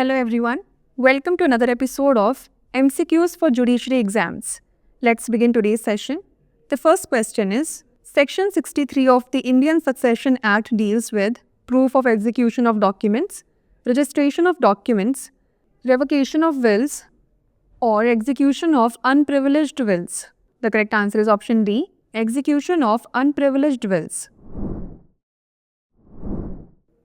Hello everyone. Welcome to another episode of MCQs for Judiciary Exams. Let's begin today's session. The first question is, Section 63 of the Indian Succession Act deals with proof of execution of documents, registration of documents, revocation of wills, or execution of unprivileged wills. The correct answer is option D, execution of unprivileged wills.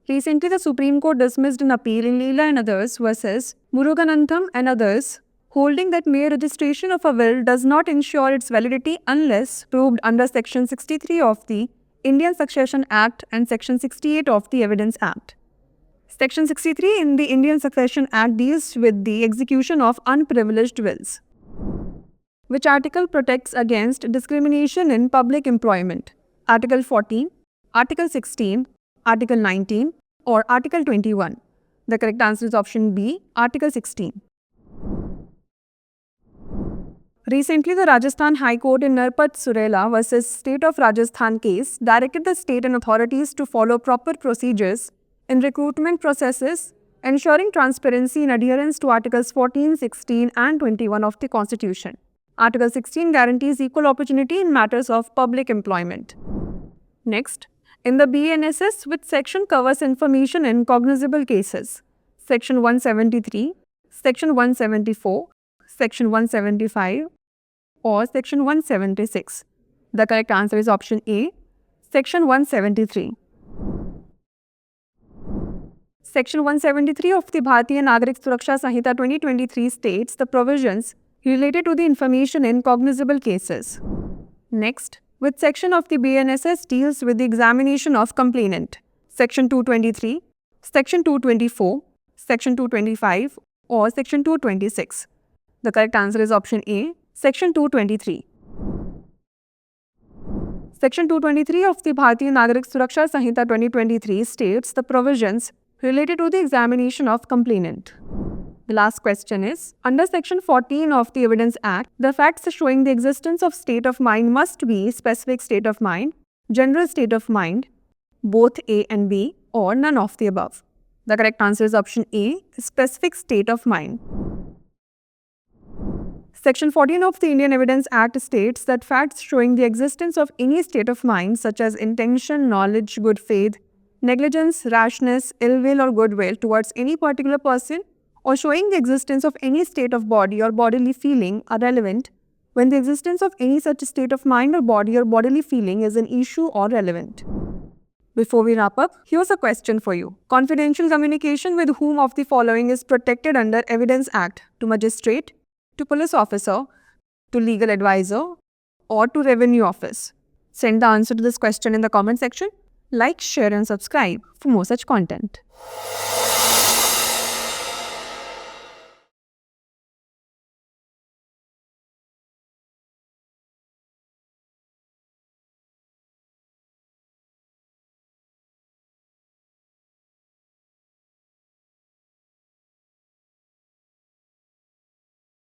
Recently, the Supreme Court dismissed an appeal in Leela and others versus Muruganantham and others, holding that mere registration of a will does not ensure its validity unless proved under Section 63 of the Indian Succession Act and Section 68 of the Evidence Act. Section 63 in the Indian Succession Act deals with the execution of unprivileged wills. Which article protects against discrimination in public employment? Article 14, Article 16, Article 19 or Article 21? The correct answer is option B, Article 16. Recently, the Rajasthan High Court in Narpat Surela versus State of Rajasthan case directed the state and authorities to follow proper procedures in recruitment processes, ensuring transparency in adherence to Articles 14, 16 and 21 of the Constitution. Article 16 guarantees equal opportunity in matters of public employment. Next, in the BNSS, which section covers information in cognizable cases? Section 173, Section 174, Section 175 or Section 176? The correct answer is option A, Section 173. Section 173 of the Bharatiya Nagarik Suraksha Sanhita 2023 states the provisions related to the information in cognizable cases. Next, which section of the BNSS deals with the examination of complainant? Section 223, Section 224, Section 225 or Section 226? The correct answer is option A, Section 223. Section 223 of the Bharatiya Nagarik Suraksha Sanhita 2023 states the provisions related to the examination of complainant. The last question is, under Section 14 of the Evidence Act, the facts showing the existence of state of mind must be specific state of mind, general state of mind, both A and B, or none of the above. The correct answer is option A, specific state of mind. Section 14 of the Indian Evidence Act states that facts showing the existence of any state of mind such as intention, knowledge, good faith, negligence, rashness, ill will or goodwill towards any particular person or showing the existence of any state of body or bodily feeling are relevant when the existence of any such state of mind or body or bodily feeling is an issue or relevant. Before we wrap up, here's a question for you. Confidential communication with whom of the following is protected under Evidence Act? To magistrate, to police officer, to legal advisor, or to revenue office? Send the answer to this question in the comment section. Like, share and subscribe for more such content.